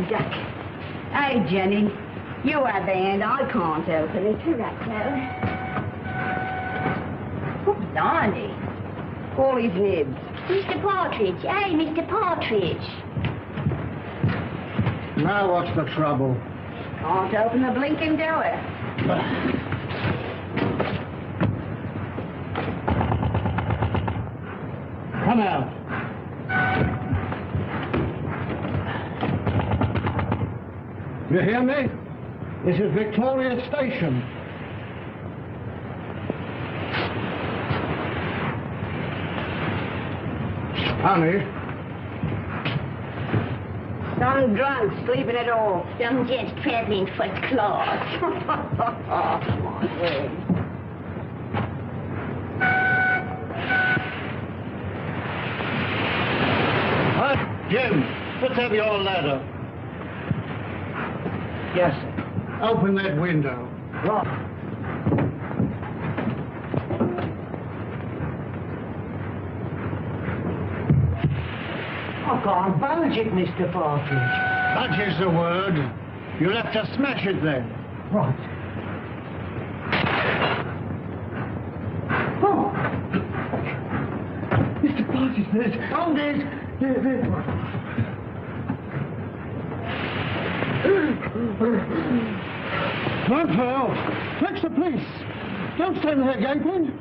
duck. Hey, Jenny, you have the hand. I can't open it. Right, oh, blimey. All his nibs. Mr. Partridge. Hey, Mr. Partridge. Now what's the trouble? Can't open the blinking door. Come out. You hear me? This is Victoria Station. Honey. Some drunk sleeping it off. Some gents traveling first class. My word. Jim, let's have your ladder. Yes, sir. Open that window. Right. I can't budge it, Mr. Partridge. Budge is the word. You'll have to smash it then. Right. Oh! Mr. Partridge, there's... Oh, there's... Run for help. Fetch the police. Don't stand there gaping.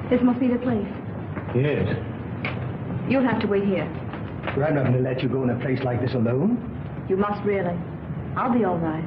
This must be the place. Yes. You'll have to wait here. I'm not going to let you go in a place like this alone. You must really. I'll be all right.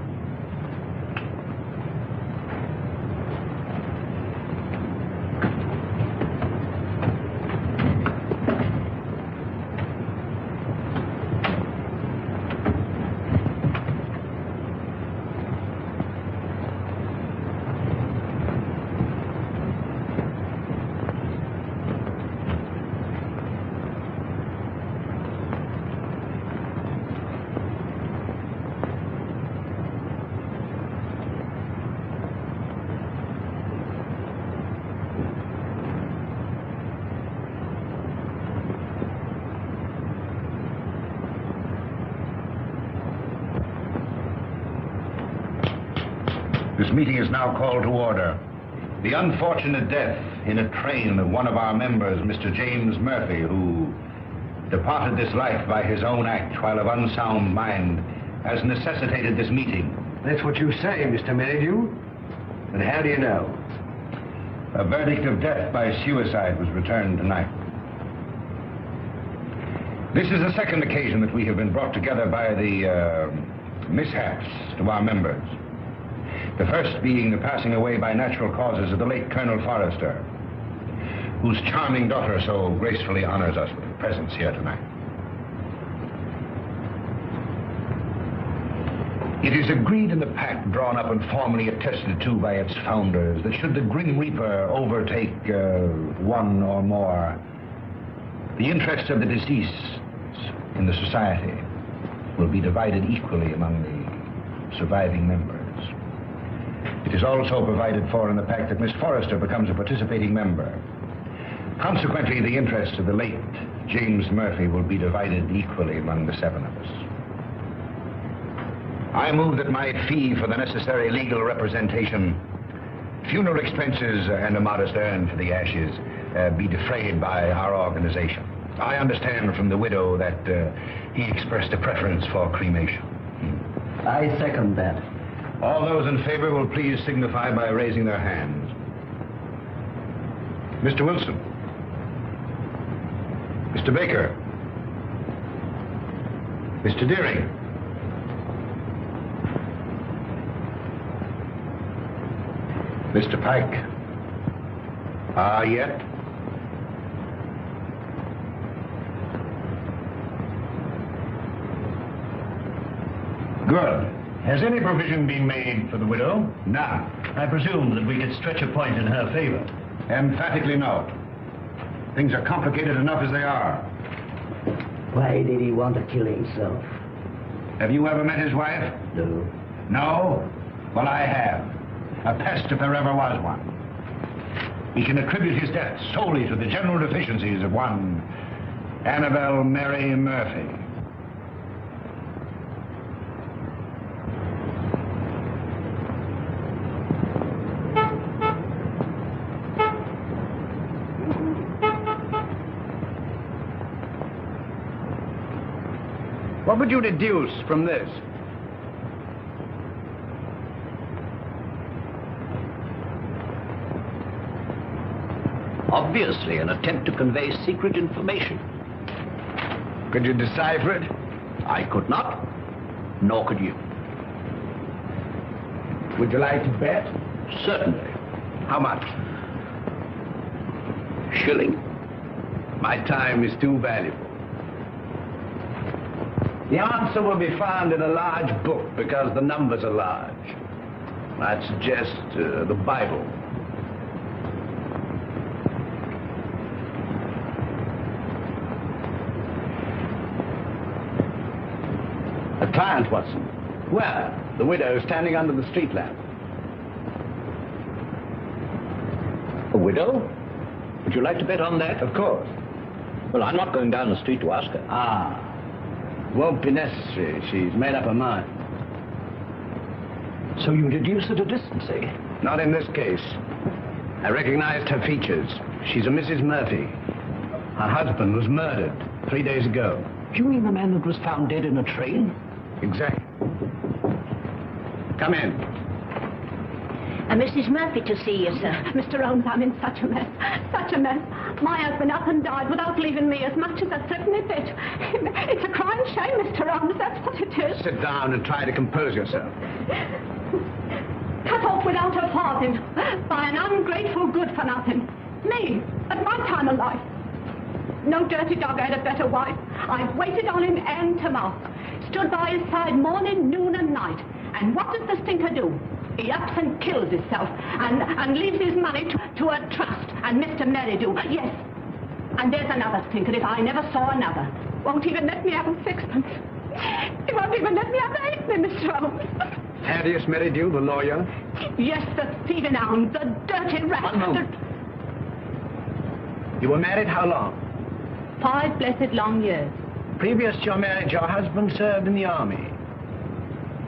This meeting is now called to order. The unfortunate death in a train of one of our members, Mr. James Murphy, who departed this life by his own act while of unsound mind, has necessitated this meeting. That's what you say, Mr. Merrydew. But how do you know? A verdict of death by suicide was returned tonight. This is the second occasion that we have been brought together by the mishaps to our members. The first being the passing away by natural causes of the late Colonel Forrester, whose charming daughter so gracefully honors us with her presence here tonight. It is agreed in the pact drawn up and formally attested to by its founders that should the Grim Reaper overtake one or more, the interests of the deceased in the society will be divided equally among the surviving members. It is also provided for in the pact that Miss Forrester becomes a participating member. Consequently, the interests of the late James Murphy will be divided equally among the seven of us. I move that my fee for the necessary legal representation, funeral expenses, and a modest urn for the ashes be defrayed by our organization. I understand from the widow that he expressed a preference for cremation. I second that. All those in favor will please signify by raising their hands. Mr. Wilson. Mr. Baker. Mr. Dearing. Mr. Pyke. Yet? Good. Has any provision been made for the widow? None. I presume that we could stretch a point in her favor. Emphatically no. Things are complicated enough as they are. Why did he want to kill himself? Have you ever met his wife? No. No? Well, I have. A pest if there ever was one. He can attribute his death solely to the general deficiencies of one Annabel Mary Murphy. What would you deduce from this? Obviously, an attempt to convey secret information. Could you decipher it? I could not, nor could you. Would you like to bet? Certainly. How much? Shilling. My time is too valuable. The answer will be found in a large book because the numbers are large. I'd suggest the Bible. A client, Watson. Where? The widow standing under the street lamp. A widow? Would you like to bet on that? Of course. Well, I'm not going down the street to ask her. Ah. Won't be necessary. She's made up her mind. So you deduce at a distance, eh? Not in this case. I recognized her features. She's a Mrs. Murphy. Her husband was murdered 3 days ago. You mean the man that was found dead in a train? Exactly. Come in. Mrs. Murphy to see you, sir. Mr. Holmes, I'm in such a mess. Such a mess. My husband up and died without leaving me as much as a threepenny bit. It's a crying shame, Mr. Holmes. That's what it is. Sit down and try to compose yourself. Cut off without a farthing by an ungrateful good-for-nothing. Me, at my time of life. No dirty dog had a better wife. I've waited on him hand to mouth. Stood by his side morning, noon and night. And what does the stinker do? He ups and kills himself and leaves his money to a trust and Mr. Merrydew. Yes. And there's another stinker if I never saw another. Won't even let me have a sixpence. He won't even let me have a halfpenny, Mr. Holmes. Thaddeus Merrydew, the lawyer? Yes, the thieving hound, the dirty rat. One moment. You were married how long? 5 blessed long years. Previous to your marriage, your husband served in the army.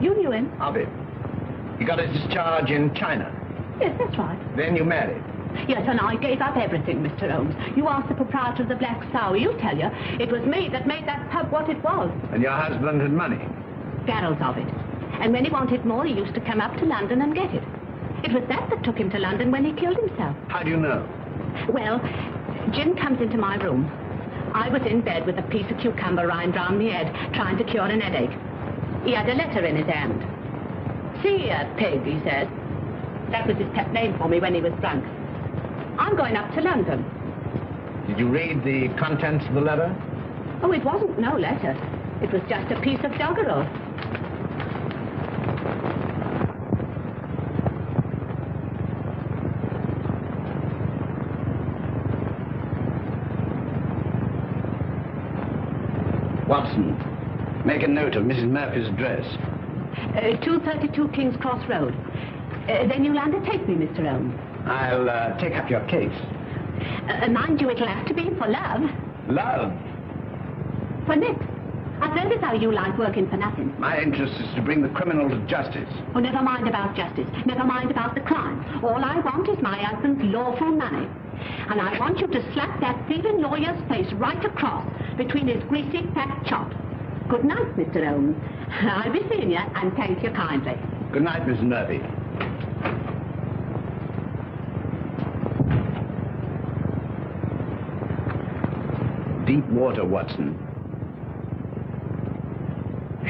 You knew him? Of it. He got his discharge in China. Yes, that's right. Then you married. Yes, and I gave up everything, Mr. Holmes. You asked the proprietor of the Black Sow. He'll tell you. It was me that made that pub what it was. And your husband had money. Barrels of it. And when he wanted more, he used to come up to London and get it. It was that took him to London when he killed himself. How do you know? Well, Jim comes into my room. I was in bed with a piece of cucumber rind round my head, trying to cure an headache. He had a letter in his hand. See here, pig, he said. That was his pet name for me when he was drunk. I'm going up to London. Did you read the contents of the letter? Oh, it wasn't no letter. It was just a piece of doggerel. Watson, make a note of Mrs. Murphy's address. 232 King's Cross Road. Then you'll undertake me, Mr. Owen. I'll take up your case. Mind you, it'll have to be for love. Love? For Nick. I've heard as how you like working for nothing. My interest is to bring the criminal to justice. Oh, never mind about justice. Never mind about the crime. All I want is my husband's lawful money. And I want you to slap that thieving lawyer's face right across between his greasy fat chops. Good night, Mr. Owen. I'll be seeing you, and thank you kindly. Good night, Miss Murphy. Deep water, Watson.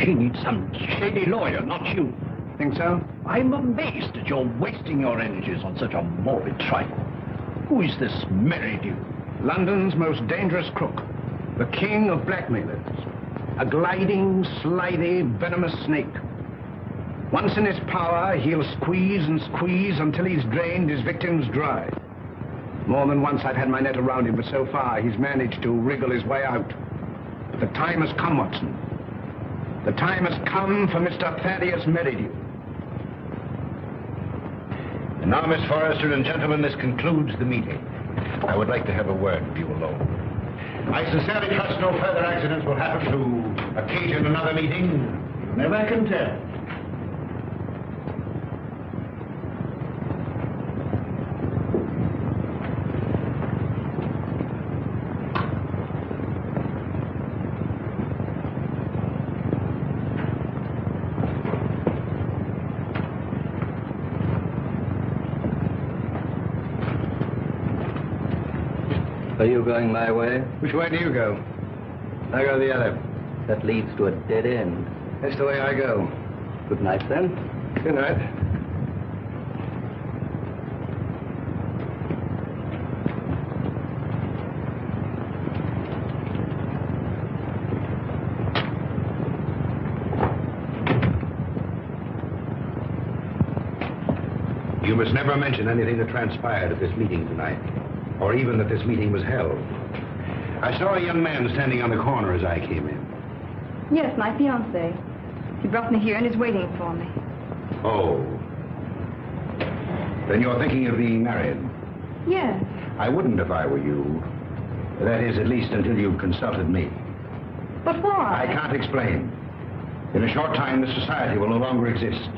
She needs some shady lawyer, not you. Think so? I'm amazed that you're wasting your energies on such a morbid trifle. Who is this Merrydew? London's most dangerous crook. The king of blackmailers. A gliding, slithy, venomous snake. Once in his power, he'll squeeze and squeeze until he's drained his victims dry. More than once I've had my net around him, but so far he's managed to wriggle his way out. The time has come, Watson. The time has come for Mr. Thaddeus Merrydew. And now, Miss Forrester and gentlemen, this concludes the meeting. I would like to have a word with you alone. I sincerely trust no further accidents will happen to occasion another meeting. You never can tell. Are you going my way? Which way do you go? I go the other. That leads to a dead end. That's the way I go. Good night, then. Good night. You must never mention anything that transpired at this meeting tonight, or even that this meeting was held. I saw a young man standing on the corner as I came in. Yes, my fiancé. He brought me here and is waiting for me. Oh. Then you're thinking of being married? Yes. I wouldn't if I were you. That is, at least until you've consulted me. But why? I can't explain. In a short time, this society will no longer exist.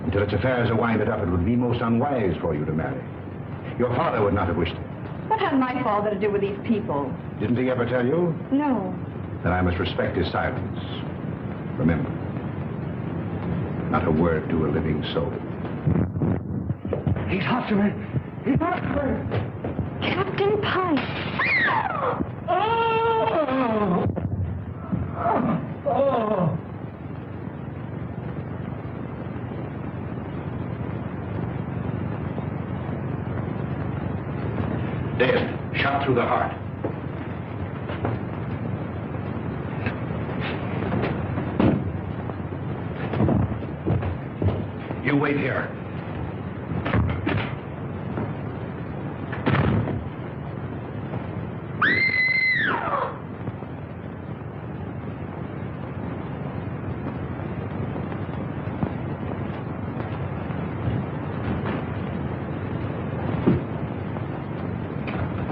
Until its affairs are winded up, it would be most unwise for you to marry. Your father would not have wished it. What had my father to do with these people? Didn't he ever tell you? No. Then I must respect his silence. Remember, not a word to a living soul. He's after me. He's after me. Captain Pyke. Oh! Oh! Dead, shot through the heart. You wait here.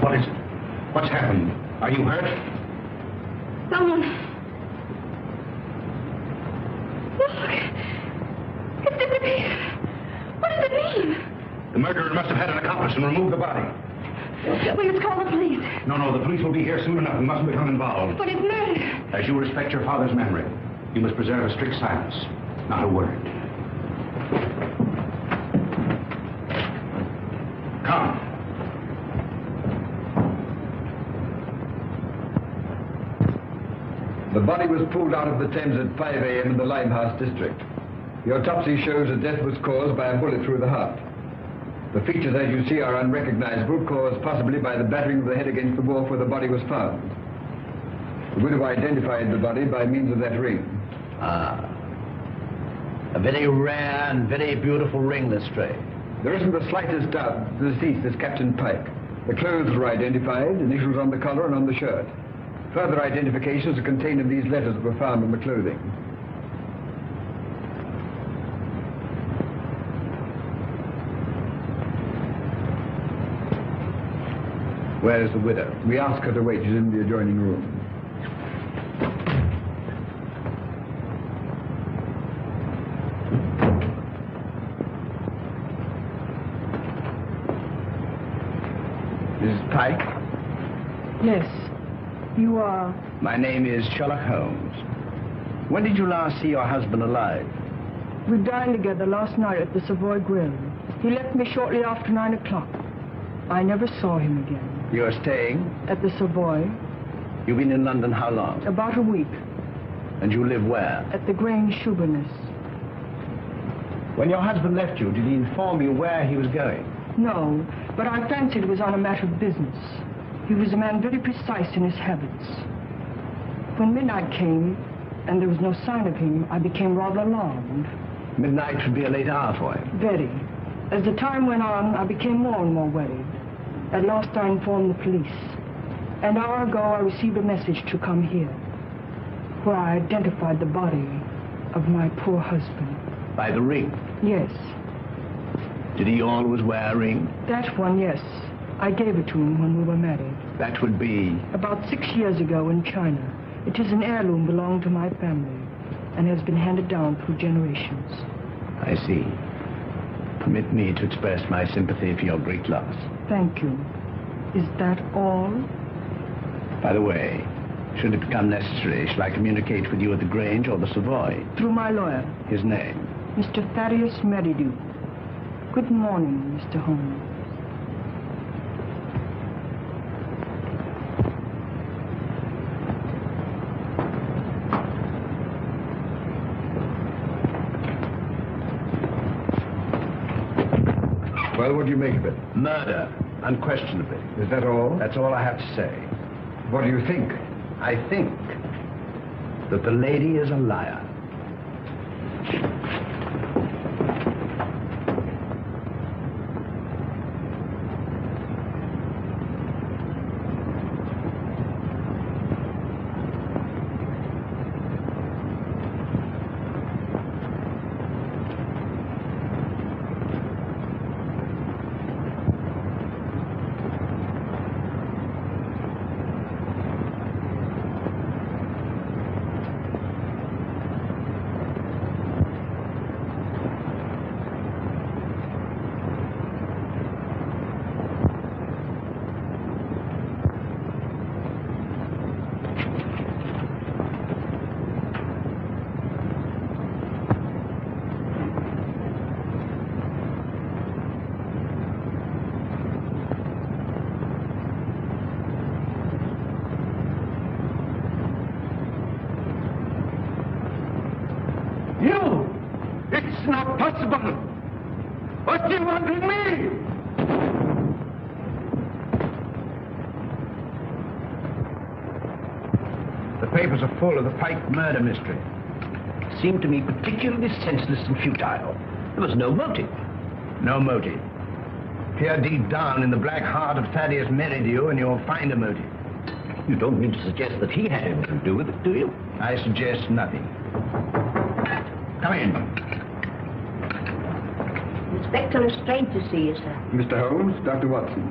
What is it? What's happened? Are you hurt? Someone. Look. It's disappeared. What does it mean? The murderer must have had an accomplice and removed the body. We must call the police. No, the police will be here soon enough. We mustn't become involved. But it's murder. As you respect your father's memory, you must preserve a strict silence. Not a word. Come. The body was pulled out of the Thames at 5 a.m. in the Limehouse district. The autopsy shows that death was caused by a bullet through the heart. The features, as you see, are unrecognizable, caused possibly by the battering of the head against the wharf where the body was found. The widow identified the body by means of that ring. Ah. A very rare and very beautiful ring, this tray. There isn't the slightest doubt the deceased is Captain Pyke. The clothes were identified, initials on the collar and on the shirt. Further identifications are contained in these letters that were found in the clothing. Where is the widow? We asked her to wait. She's in the adjoining room. Mrs. Pyke? Yes. You are? My name is Sherlock Holmes. When did you last see your husband alive? We dined together last night at the Savoy Grill. He left me shortly after 9 o'clock. I never saw him again. You're staying? At the Savoy. You've been in London how long? About a week. And you live where? At the Grange Shoeburyness. When your husband left you, did he inform you where he was going? No, but I fancied it was on a matter of business. He was a man very precise in his habits. When midnight came, and there was no sign of him, I became rather alarmed. Midnight should be a late hour for him. Very. As the time went on, I became more and more worried. At last I informed the police. An hour ago, I received a message to come here. where I identified the body of my poor husband. By the ring? Yes. Did he always wear a ring? That one, yes. I gave it to him when we were married. That would be... About 6 years ago in China. It is an heirloom belonging to my family and has been handed down through generations. I see. Permit me to express my sympathy for your great loss. Thank you. Is that all? By the way, should it become necessary, shall I communicate with you at the Grange or the Savoy? Through my lawyer. His name? Mr. Thaddeus Merrydew. Good morning, Mr. Holmes. Well, what do you make of it? Murder, unquestionably. Is that all? That's all I have to say. What do you think? I think that the lady is a liar. What do you want with me? The papers are full of the Pyke murder mystery. Seemed to me particularly senseless and futile. There was no motive. No motive. Peer deep down in the black heart of Thaddeus Merrydew and you'll find a motive. You don't mean to suggest that he had anything to do with it, do you? I suggest nothing. Come in. Inspector is strange to see you, sir. Mr. Holmes, Dr. Watson.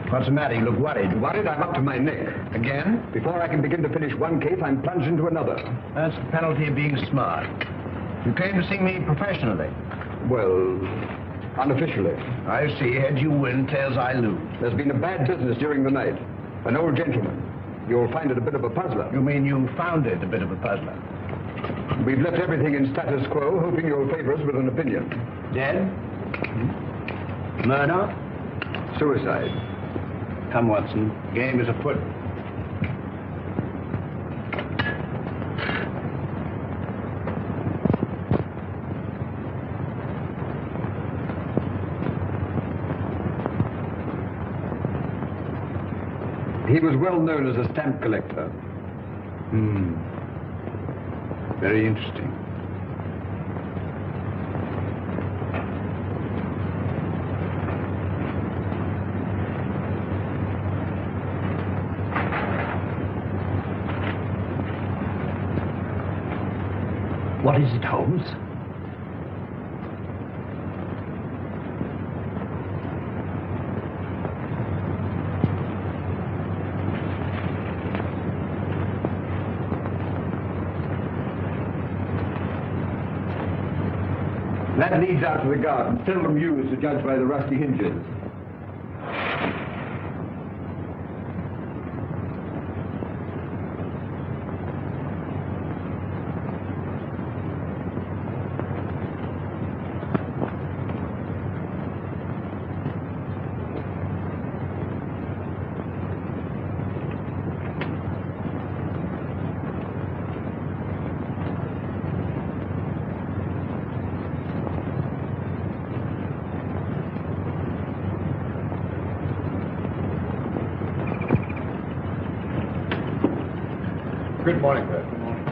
What's the matter? You look worried. Worried? I'm up to my neck. Again? Before I can begin to finish one case, I'm plunged into another. That's the penalty of being smart. You came to see me professionally. Well, unofficially. I see. Heads you win, tails I lose. There's been a bad business during the night. An old gentleman. You'll find it a bit of a puzzler. You mean you found it a bit of a puzzler? We've left everything in status quo, hoping you'll favor us with an opinion. Dead? Murder? Suicide. Come, Watson. Game is afoot. He was well known as a stamp collector. Very interesting. What is it, Holmes? That leads out to the garden, seldom used to judge by the rusty hinges. Good morning, Beth. Good morning.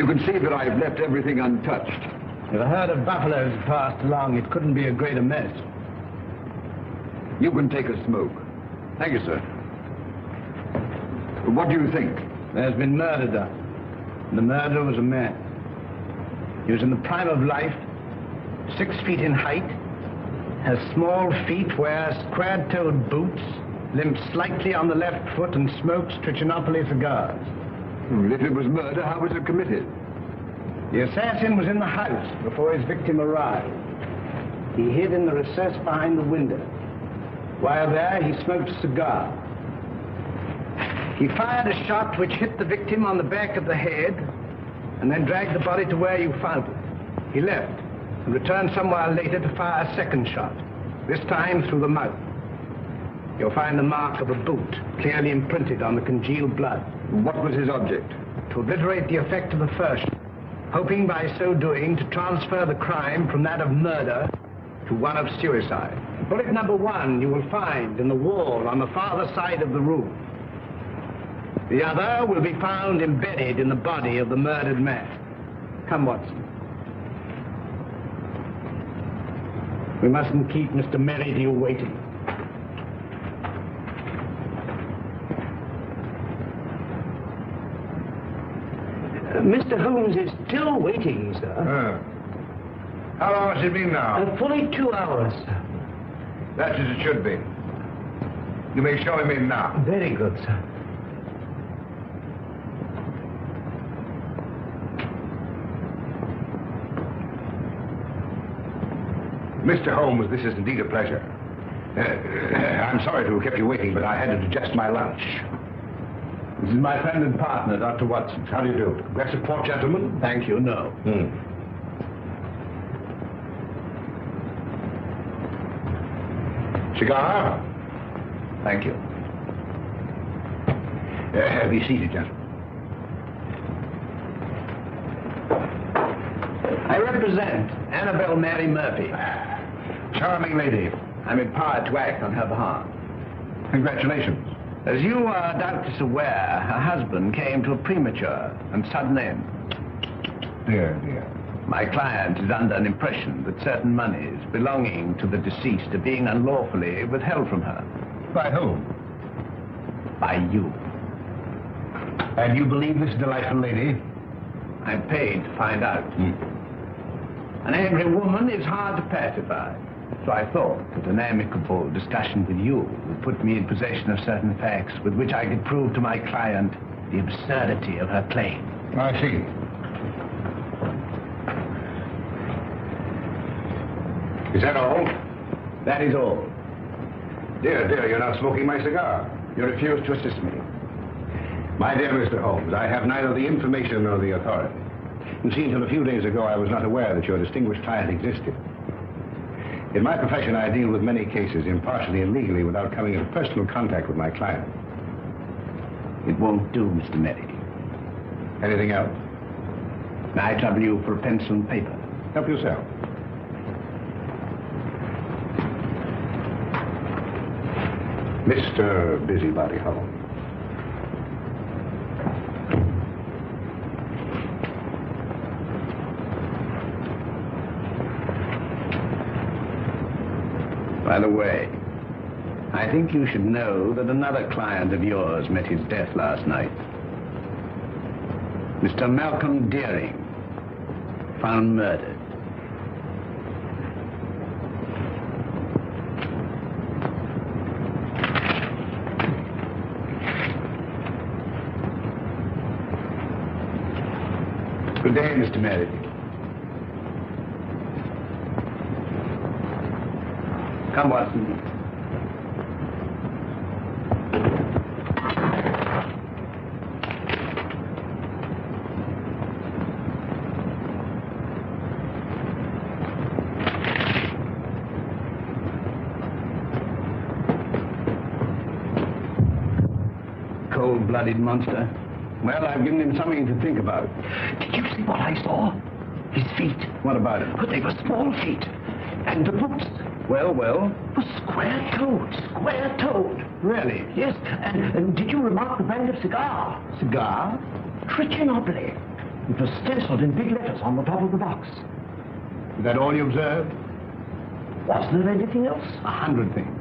You can see that I've left everything untouched. If a herd of buffaloes passed along, it couldn't be a greater mess. You can take a smoke. Thank you, sir. What do you think? There's been murder done. The murderer was a man. He was in the prime of life, 6 feet in height, has small feet, wears square-toed boots, limps slightly on the left foot, and smokes Trichinopoly cigars. If it was murder, how was it committed? The assassin was in the house before his victim arrived. He hid in the recess behind the window. While there, he smoked a cigar. He fired a shot which hit the victim on the back of the head and then dragged the body to where you found it. He left and returned somewhere later to fire a second shot, this time through the mouth. You'll find the mark of a boot clearly imprinted on the congealed blood. What was his object? To obliterate the effect of the first, hoping by so doing to transfer the crime from that of murder to one of suicide. Bullet number 1 you will find in the wall on the farther side of the room. The other will be found embedded in the body of the murdered man. Come, Watson. We mustn't keep Mr. Merrydew waiting. Mr. Holmes is still waiting, sir. How long has it been now? Fully 2 hours, sir. That's as it should be. You may show him in now. Very good, sir. Mr. Holmes, this is indeed a pleasure. I'm sorry to have kept you waiting, but I had to digest my lunch. This is my friend and partner, Dr. Watson. How do you do? Glass of port, gentlemen? Thank you, no. Cigar? Thank you. Be seated, gentlemen. I represent Annabelle Mary Murphy. Charming lady. I'm empowered to act on her behalf. Congratulations. As you are doubtless aware, her husband came to a premature and sudden end. Dear, dear. My client is under an impression that certain monies belonging to the deceased are being unlawfully withheld from her. By whom? By you. And you believe this delightful lady? I'm paid to find out. An angry woman is hard to pacify. So I thought that an amicable discussion with you would put me in possession of certain facts with which I could prove to my client the absurdity of her claim. I see. Is that all? That is all. Dear, dear, you're not smoking my cigar. You refuse to assist me. My dear Mr. Holmes, I have neither the information nor the authority. You see, until a few days ago, I was not aware that your distinguished client existed. In my profession, I deal with many cases impartially and legally without coming into personal contact with my client. It won't do, Mr. Merrydew. Anything else? May I trouble you for a pencil and paper? Help yourself. Mr. Busybody Holmes. By the way, I think you should know that another client of yours met his death last night. Mr. Malcom Dearing, found murdered. Good day, Mr. Merrydew. Come, Watson. Cold-blooded monster. Well, I've given him something to think about. Did you see what I saw? His feet. What about it? But they were small feet. And the boots. Well? Were square-toed. Square-toed. Really? Yes. And did you remark the brand of cigar? Cigar? Trichinopoly. It was stenciled in big letters on the top of the box. Is that all you observed? Was there anything else? 100 things.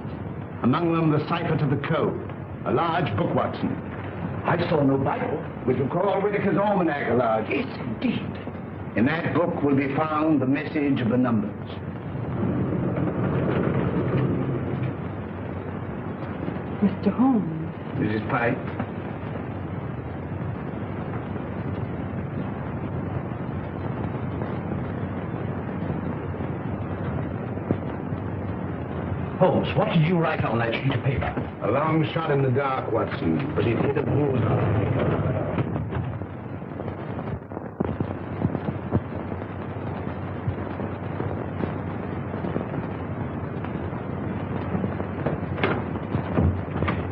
Among them, the cipher to the code. A large book, Watson. I saw no Bible. Which will call Whitaker's Almanac a large. Yes, indeed. In that book will be found the message of the numbers. Mr. Holmes. Mrs. Pyke. Holmes, what did you write on that sheet of paper? A long shot in the dark, Watson, but it hit a bullseye.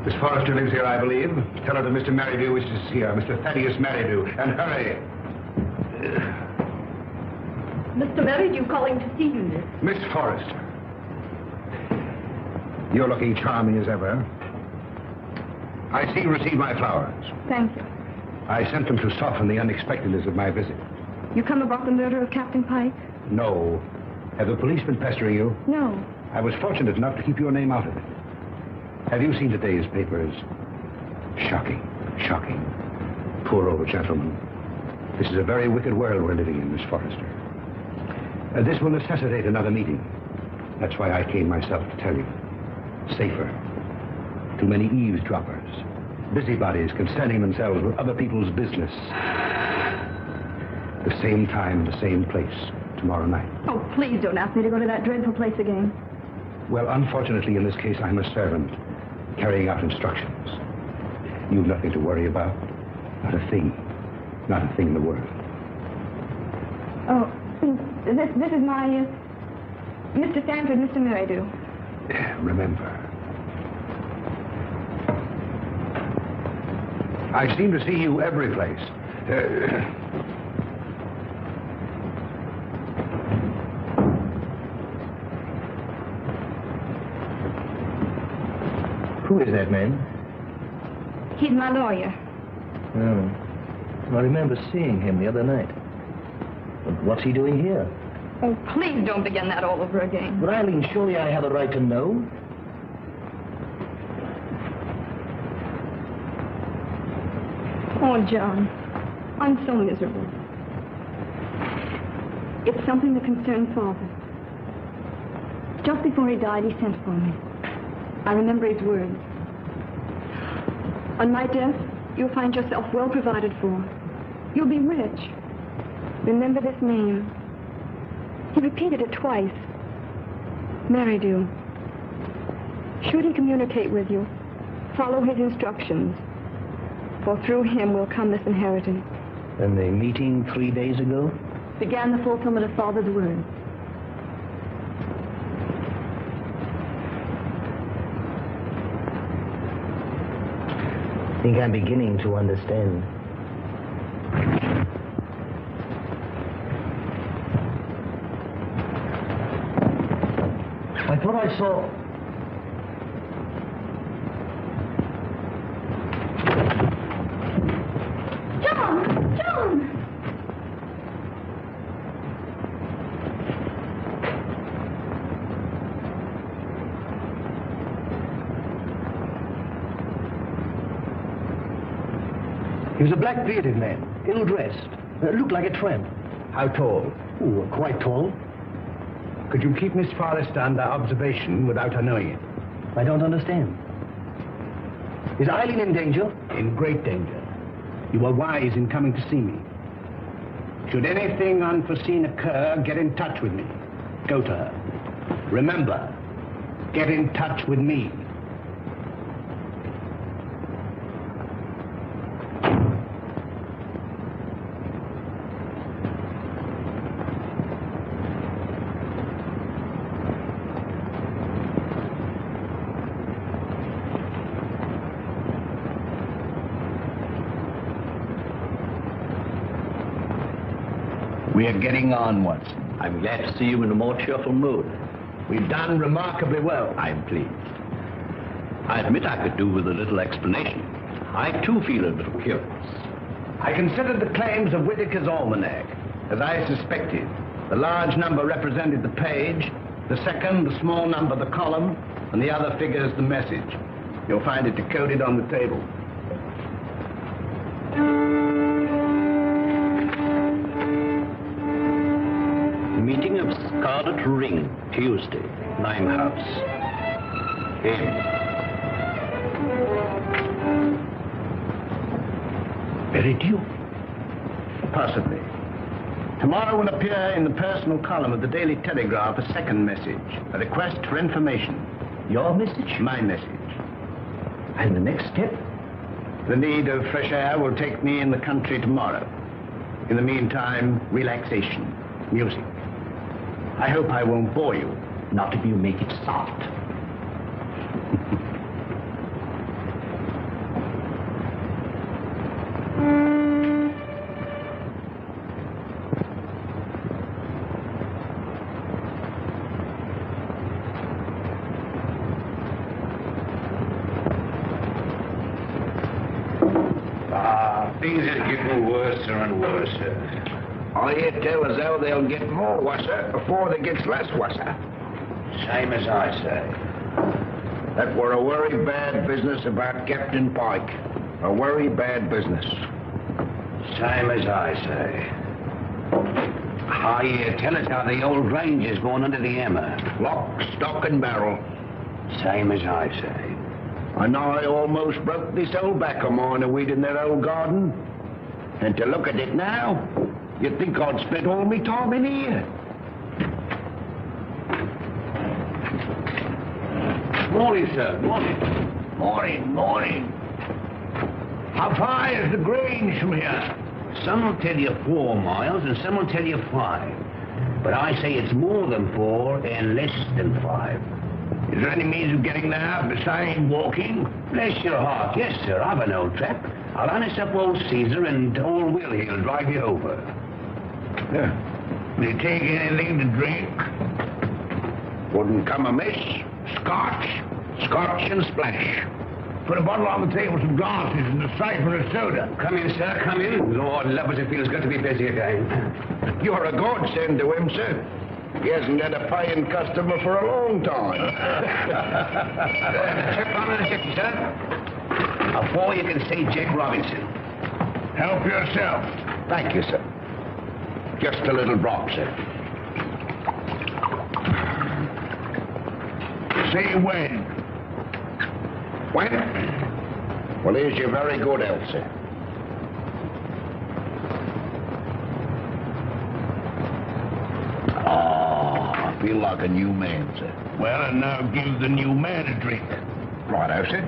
Miss Forrester lives here, I believe. Tell her that Mr. Merrydew wishes to see her, Mr. Thaddeus Merrydew, and hurry. Mr. Merrydew calling to see you, miss. Miss Forrester. You're looking charming as ever. I see you received my flowers. Thank you. I sent them to soften the unexpectedness of my visit. You come about the murder of Captain Pyke? No. Have the police been pestering you? No. I was fortunate enough to keep your name out of it. Have you seen today's papers? Shocking. Shocking. Poor old gentleman. This is a very wicked world we're living in, Miss Forrester. This will necessitate another meeting. That's why I came myself to tell you. Safer. Too many eavesdroppers. Busybodies concerning themselves with other people's business. The same time, the same place, tomorrow night. Oh, please don't ask me to go to that dreadful place again. Well, unfortunately, in this case, I'm a servant, carrying out instructions. You've nothing to worry about. Not a thing. Not a thing in the world. Oh, this is my, Mr. Sanford, Mr. Merrydew. Remember. I seem to see you every place. Who is that man? He's my lawyer. Oh. I remember seeing him the other night. But what's he doing here? Oh, please don't begin that all over again. But Eileen, surely I have a right to know. Oh, John, I'm so miserable. It's something that concerns Father. Just before he died, he sent for me. I remember his words. On my death, you'll find yourself well provided for. You'll be rich. Remember this name. He repeated it twice. Merrydew. Should he communicate with you, follow his instructions, for through him will come this inheritance. And the meeting 3 days ago? Began the fulfillment of Father's words. I think I'm beginning to understand. I thought I saw... John! John! He was a black-bearded man, ill-dressed, looked like a tramp. How tall? Oh, quite tall. Could you keep Miss Forrester under observation without her knowing it? I don't understand. Is Eileen in danger? In great danger. You were wise in coming to see me. Should anything unforeseen occur, get in touch with me. Go to her. Remember, get in touch with me. We are getting on, Watson. I'm glad to see you in a more cheerful mood. We've done remarkably well. I'm pleased. I admit I could do with a little explanation. I, too, feel a little curious. I considered the claims of Whitaker's almanac. As I suspected, the large number represented the page, the second, the small number, the column, and the other figures the message. You'll find it decoded on the table. Meeting of Scarlet Ring, Tuesday, Limehouse. M. Merrydew? Possibly. Tomorrow will appear in the personal column of the Daily Telegraph a second message, a request for information. Your message? My message. And the next step? The need of fresh air will take me in the country tomorrow. In the meantime, relaxation, music. I hope I won't bore you. Not if you make it soft. Things are getting worse and worse. I hear tell as though they'll get more worser before they gets less worser. Same as I say. That were a very bad business about Captain Pyke. A very bad business. Same as I say. I hear tell us how the old ranger's going under the hammer. Lock, stock, and barrel. Same as I say. And I almost broke this old back of mine a weed in that old garden. And to look at it now, you'd think I'd spent all my time in here. Morning, sir. Morning. Morning. How far is the Grange from here? Some will tell you 4 miles, and some will tell you 5. But I say it's more than 4 and less than 5. Is there any means of getting there besides walking? Bless your heart, yes, sir. I've an old trap. I'll harness up old Caesar and old Willie will drive you over. Will you take anything to drink? Wouldn't come amiss. Scotch and splash. Put a bottle on the table, some glasses, and a siphon of soda. Come in, sir, come in. Lord love us, it feels good to be busy again. You're a godsend to him, sir. He hasn't had a paying customer for a long time. Check on a second, sir. Before you can see Jack Robinson. Help yourself. Thank you, sir. Just a little drop, sir. Say when. When? Well, here's your very good health, sir. I feel like a new man, sir. Well, and now give the new man a drink. Righto, sir.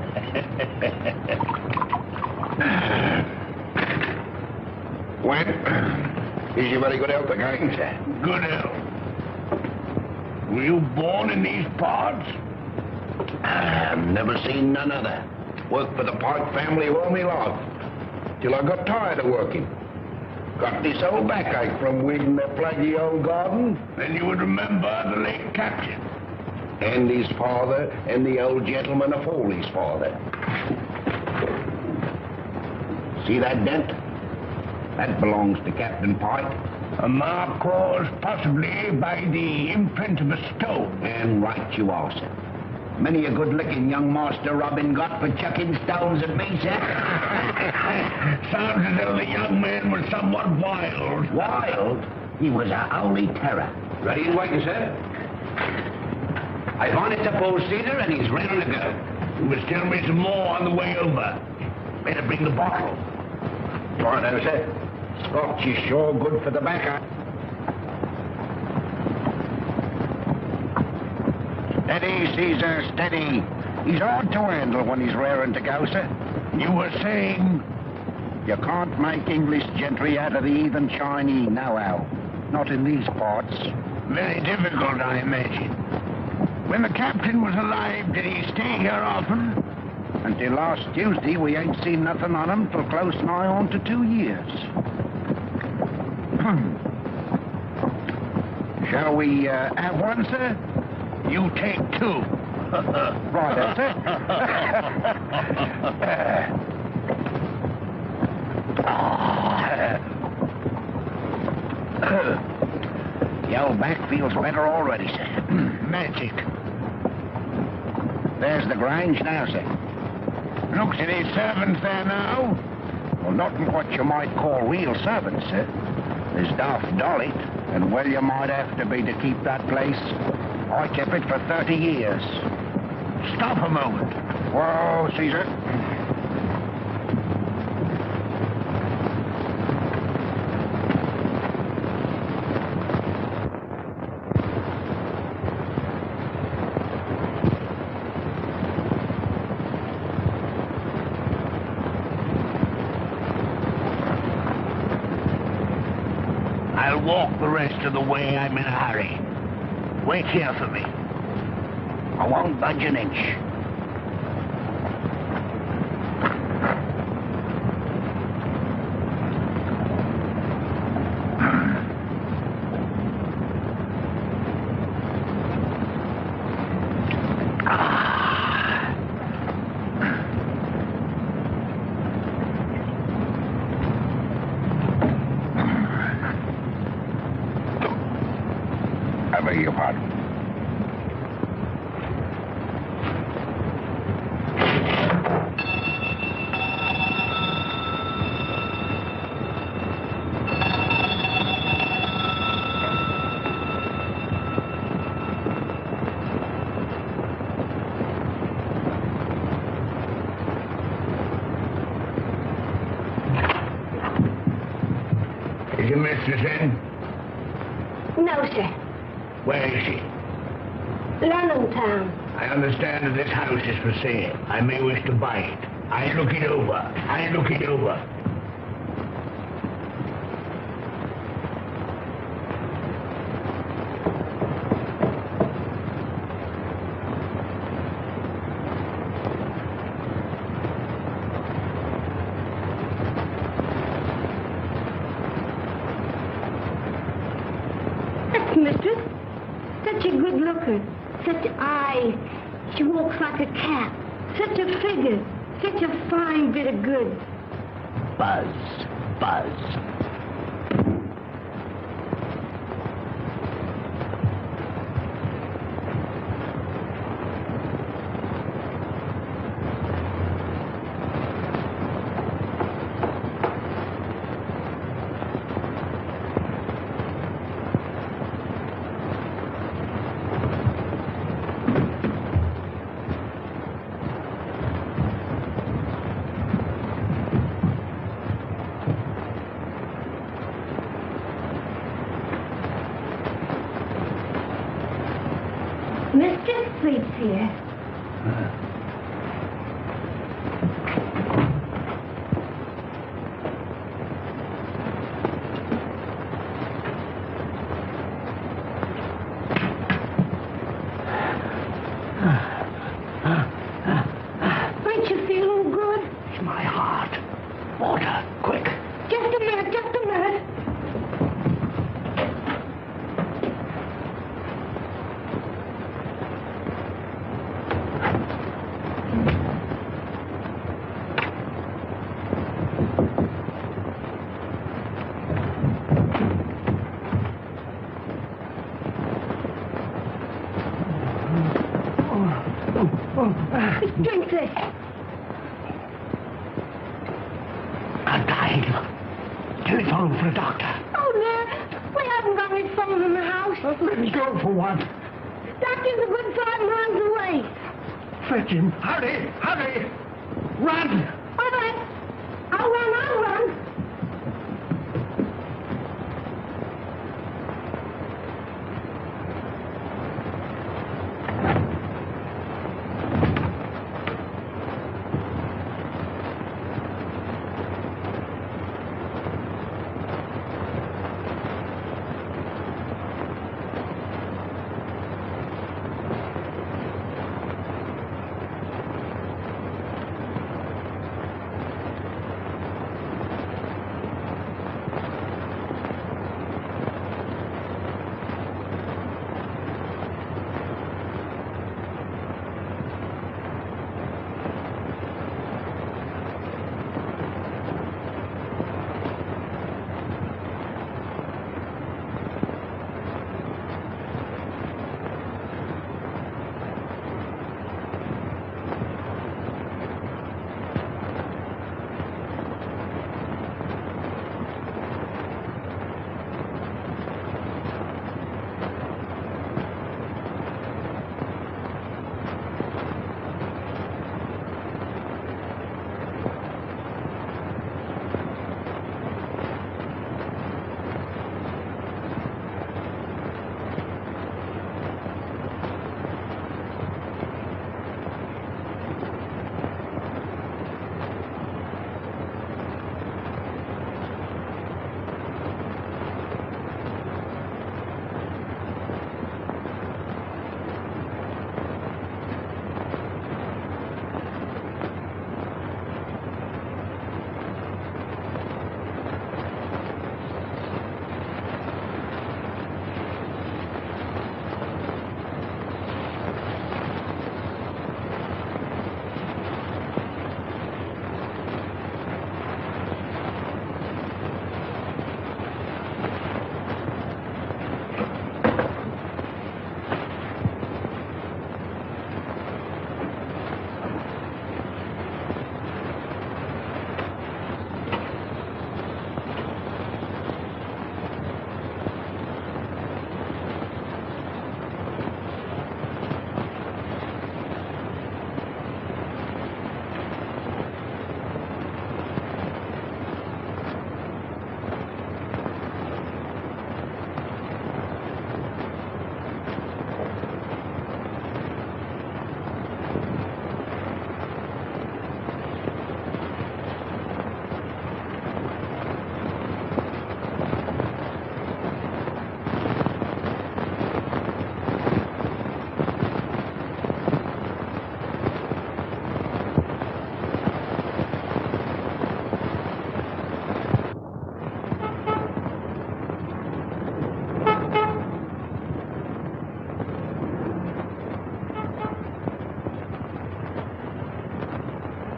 When? Is your very good health again, sir? Good health. Were you born in these parts? I've never seen none other. Worked for the Pyke family all my life. Till I got tired of working. Got this old backache from weeding that plaguey old garden. Then you would remember the late captain. And his father, and the old gentleman afore his father. See that dent? That belongs to Captain Pyke. A mark caused possibly by the imprint of a stone. And right you are, sir. Many a good-looking young Master Robin got for chucking stones at me, sir. Sounds as though the young man was somewhat wild. Wild? He was a holy terror. Ready and waiting, sir. I've harnessed up old Caesar, and he's ready to go. You must tell me some more on the way over. Better bring the bottle. Righto, sir. Scotch is sure good for the backer. Steady, Caesar, steady. He's hard to handle when he's raring to go, sir. You were saying? You can't make English gentry out of the heathen Chinese now, Al. Not in these parts. Very difficult, I imagine. When the captain was alive, did he stay here often? Until last Tuesday, we ain't seen nothing on him for close nigh on to 2 years. Shall we have one, sir? You take 2. Right, that's it. feels better already, sir. Magic. There's the Grange now, sir. Looks at his servants there now. Well, not what you might call real servants, sir. There's Daft Dolly, and well you might have to be to keep that place. I kept it for 30 years. Stop a moment. Whoa, Caesar. I'll walk the rest of the way. I'm in a hurry. Wait here for me. I won't budge an inch. I beg your pardon. Is your mistress in? No, sir. Where is she? London town. I understand that this house is for sale. I may wish to buy it. I look it over. That's mistress. Such a good looker. Such eyes. She walks like a cat. Such a figure. Such a fine bit of goods. Buzz, buzz. Mistress sleeps here. Ain't you feeling good? It's my heart. Water, quick. Just a minute, just a minute. Drink this. A dial. Telephone for a doctor. Oh, no. We haven't got any phone in the house. Let me go for one. Doctor's a good 5 miles away. Fetch him. Hurry, hurry. Run. All right. I'll run.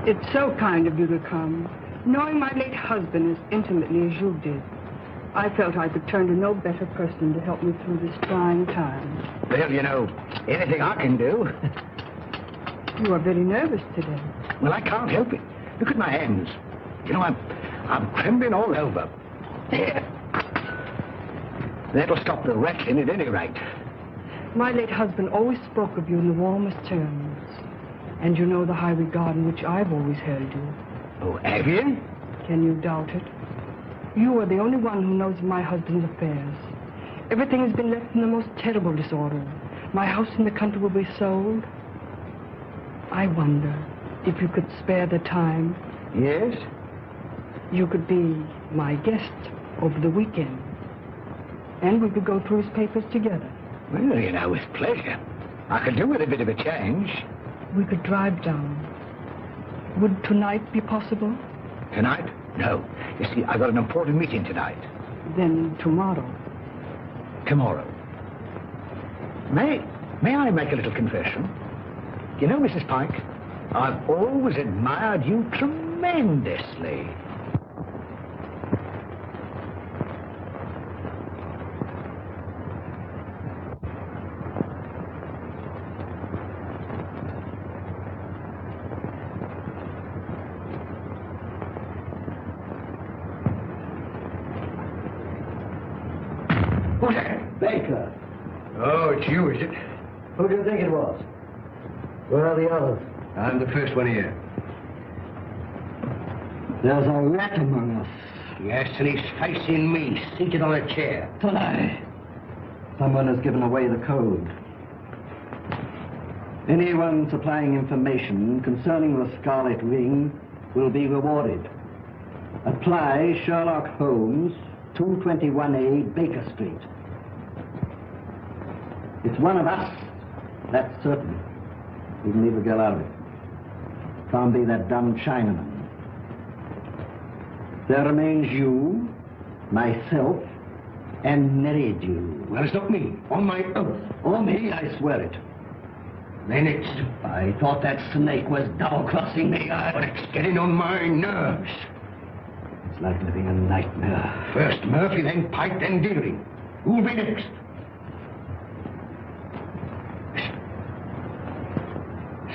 It's so kind of you to come. Knowing my late husband as intimately as you did, I felt I could turn to no better person to help me through this trying time. Well, you know, anything I can do. You are very nervous today. Well, I can't help it. Look at my hands. You know, I'm trembling all over. There. That'll stop the rattling at any rate. My late husband always spoke of you in the warmest terms. And you know the high regard in which I've always held you. Oh, have you? Can you doubt it? You are the only one who knows of my husband's affairs. Everything has been left in the most terrible disorder. My house in the country will be sold. I wonder if you could spare the time. Yes? You could be my guest over the weekend. And we could go through his papers together. Well, you know, with pleasure. I could do with a bit of a change. We could drive down. Would tonight be possible? Tonight? No. You see, I've got an important meeting tonight. Then tomorrow. Tomorrow. May I make a little confession? You know, Mrs. Pyke, I've always admired you tremendously. Baker. Oh, it's you, is it? Who do you think it was? Where are the others? I'm the first one here. There's a rat among us. Yes, and he's facing me, seated on a chair. Tonight. Someone has given away the code. Anyone supplying information concerning the Scarlet Ring will be rewarded. Apply Sherlock Holmes, 221A Baker Street. It's one of us, that's certain. We can leave the girl out of it. Can't be that dumb Chinaman. There remains you, myself, and Merrydew. Well, it's not me, on my oath. Or me, I swear it. Then it's... I thought that snake was double-crossing me. But it's getting on my nerves. It's like living a nightmare. First Murphy, then Pyke, then Dearing. Who'll be next?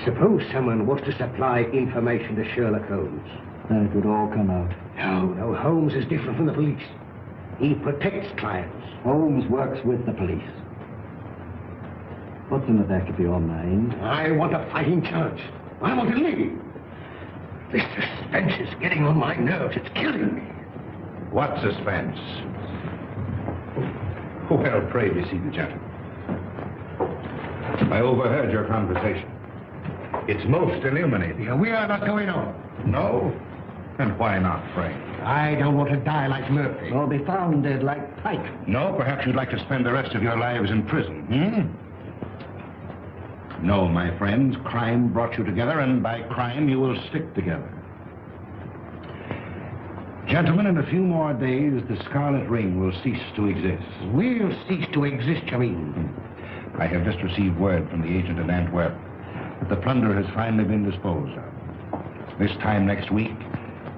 Suppose someone was to supply information to Sherlock Holmes. Then it would all come out. No, Holmes is different from the police. He protects clients. Holmes works with the police. What's in the back of your mind? I want a fighting chance. I want to live. This suspense is getting on my nerves. It's killing me. What suspense? Well, pray be seated, gentlemen. I overheard your conversation. It's most illuminating. Yeah, we are not going on. No? And why not, pray? I don't want to die like Murphy. Or be found dead like Pyke. No, perhaps you'd like to spend the rest of your lives in prison, No, my friends, crime brought you together, and by crime you will stick together. Gentlemen, in a few more days, the Scarlet Ring will cease to exist. We'll cease to exist, you mean? I have just received word from the agent in Antwerp that the plunder has finally been disposed of. This time next week,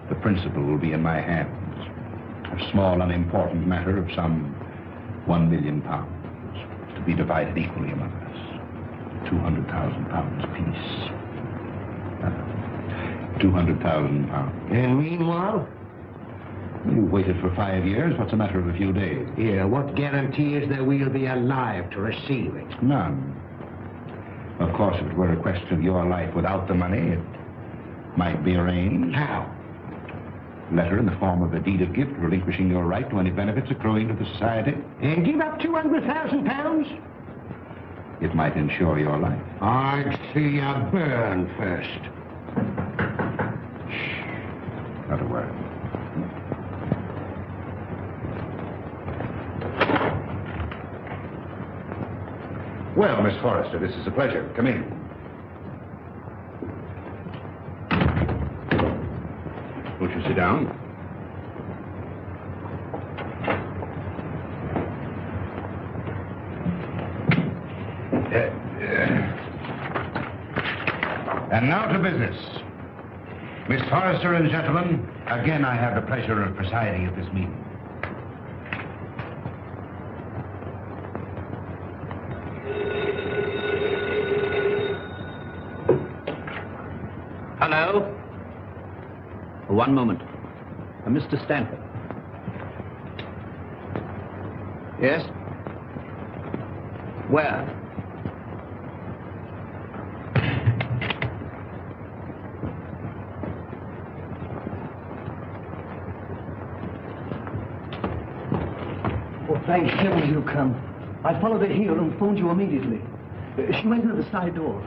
the principal will be in my hands. A small, unimportant matter of some £1 million, to be divided equally among us. £200,000 apiece. £200,000. And meanwhile? You waited for 5 years. What's a matter of a few days? Yeah, what guarantee is there we'll be alive to receive it? None. Of course, if it were a question of your life without the money, it might be arranged. How? Letter in the form of a deed of gift relinquishing your right to any benefits accruing to the society. And give up £200,000? It might ensure your life. I'd see you burn first. Shh. Not a word. Well, Miss Forrester, this is a pleasure. Come in. Won't you sit down? And now to business. Miss Forrester and gentlemen, again I have the pleasure of presiding at this meeting. Hello? One moment. Mr. Stanford. Yes? Where? Oh, thank heaven you come. I followed her here and phoned you immediately. She went through the side door.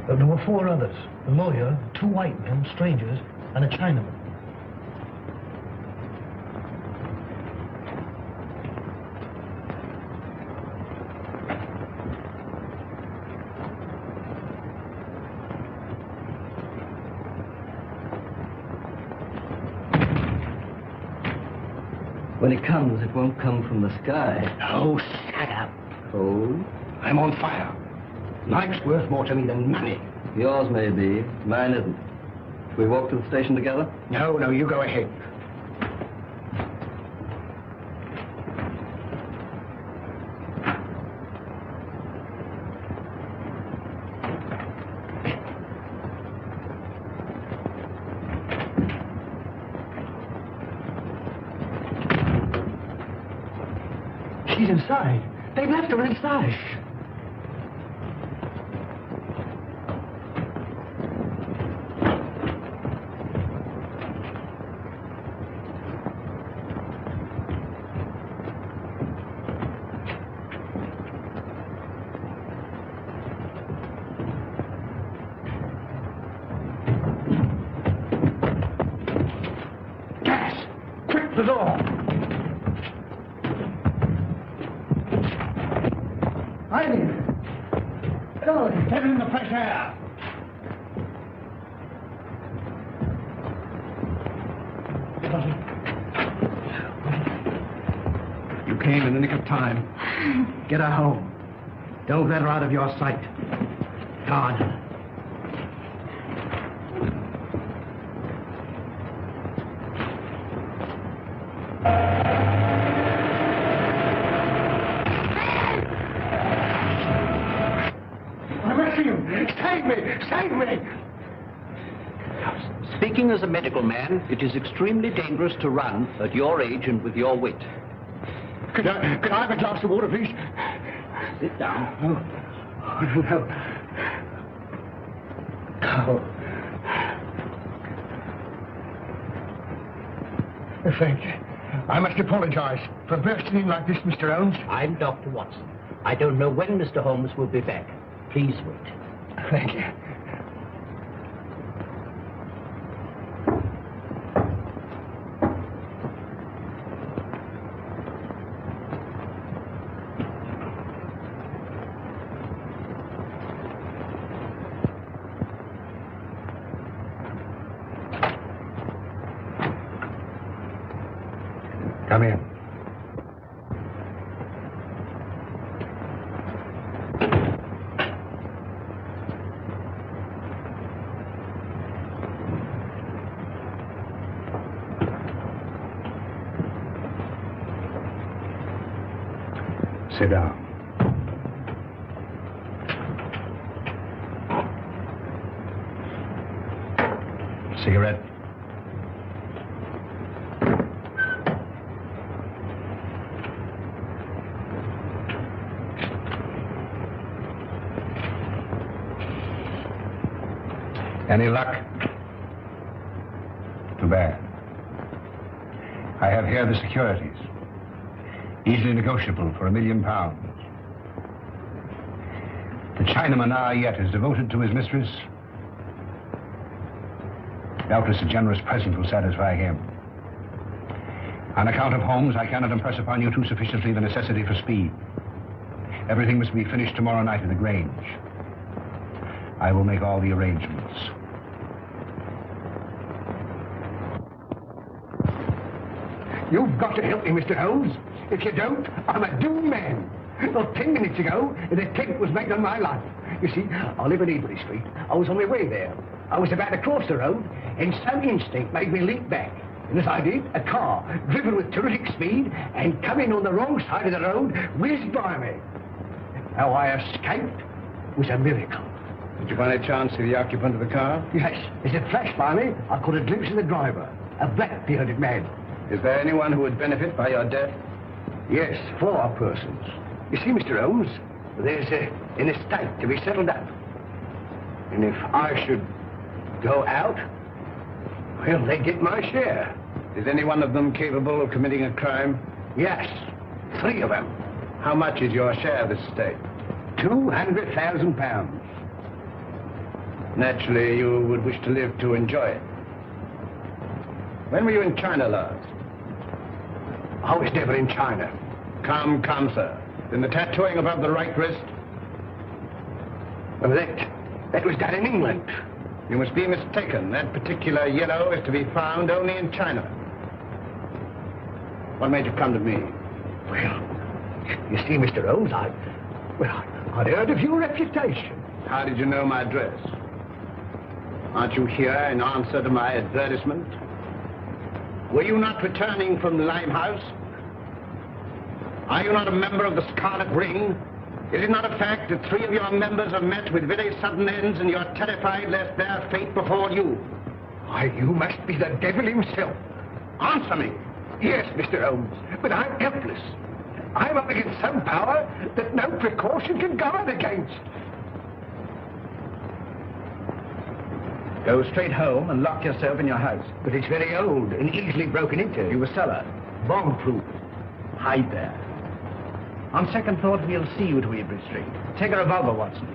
There were 4 others. A lawyer, 2 white men, strangers, and a Chinaman. When it comes, it won't come from the sky. Oh, shut up. Oh? I'm on fire. Life's worth more to me than money. Yours may be. Mine isn't. Shall we walk to the station together? No, you go ahead. She's inside. They've left her inside. Gas! Quick, the door! Eileen! Go, get in the fresh air. You came in the nick of time. Get her home. Don't let her out of your sight. Guard her. Save me! Save me! Speaking as a medical man, it is extremely dangerous to run at your age and with your wit. Could I have a glass of water, please? Sit down. Oh, no. Oh. Thank you. I must apologize for bursting in like this, Mr. Holmes. I'm Dr. Watson. I don't know when Mr. Holmes will be back. Please wait. Thank you. Come in. Sit down. Cigarette? Any luck? Too bad. I have here the securities. Easily negotiable for £1 million. The Chinaman now yet is devoted to his mistress. Doubtless a generous present will satisfy him. On account of Holmes, I cannot impress upon you too sufficiently the necessity for speed. Everything must be finished tomorrow night in the Grange. I will make all the arrangements. You've got to help me, Mr. Holmes. If you don't, I'm a doomed man. Well, 10 minutes ago, an attempt was made on my life. You see, I live in Ebury Street. I was on my way there. I was about to cross the road, and some instinct made me leap back. And as I did, a car, driven with terrific speed and coming on the wrong side of the road, whizzed by me. How I escaped was a miracle. Did you by any chance see the occupant of the car? Yes, as it flashed by me, I caught a glimpse of the driver, a black-bearded man. Is there anyone who would benefit by your death? Yes, 4 persons. You see, Mr. Holmes, there's an estate to be settled up. And if I should go out, well, they get my share. Is any one of them capable of committing a crime? Yes, 3 of them. How much is your share of this estate? £200,000. Naturally, you would wish to live to enjoy it. When were you in China last? I was never in China. Come, sir. In the tattooing above the right wrist? Well, that was done in England. You must be mistaken. That particular yellow is to be found only in China. What made you come to me? Well, you see, Mr. Holmes, I'd heard of your reputation. How did you know my address? Aren't you here in answer to my advertisement? Were you not returning from the Limehouse? Are you not a member of the Scarlet Ring? Is it not a fact that 3 of your members have met with very sudden ends and you're terrified lest their fate befall you? Why, you must be the devil himself. Answer me. Yes, Mr. Holmes, but I'm helpless. I'm up against some power that no precaution can guard against. Go straight home and lock yourself in your house. But it's very old and easily broken into. You a cellar. Bomb-proof. Hide there. On second thought, we'll see you to Ebury Street. Take a revolver, Watson.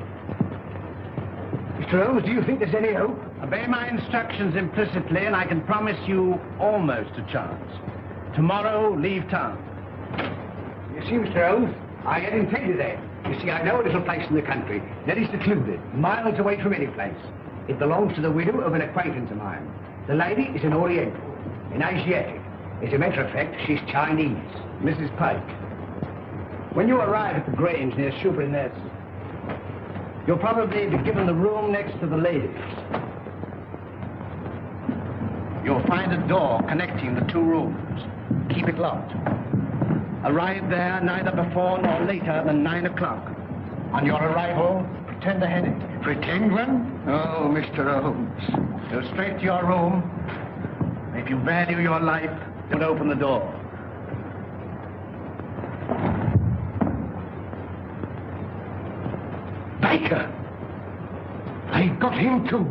Mr. Holmes, do you think there's any hope? Obey my instructions implicitly, and I can promise you almost a chance. Tomorrow, leave town. You see, Mr. Holmes, I had intended that. You see, I know a little place in the country that is secluded, miles away from any place. It belongs to the widow of an acquaintance of mine. The lady is an Oriental, an Asiatic. As a matter of fact, she's Chinese. Mrs. Pyke, when you arrive at the Grange near Shoeburyness, you'll probably be given the room next to the ladies. You'll find a door connecting the 2 rooms. Keep it locked. Arrive there neither before nor later than 9 o'clock. On your arrival, pretend a headache. Pretend one? Oh, Mr. Holmes. Go straight to your room. If you value your life, don't open the door. Baker! I got him too.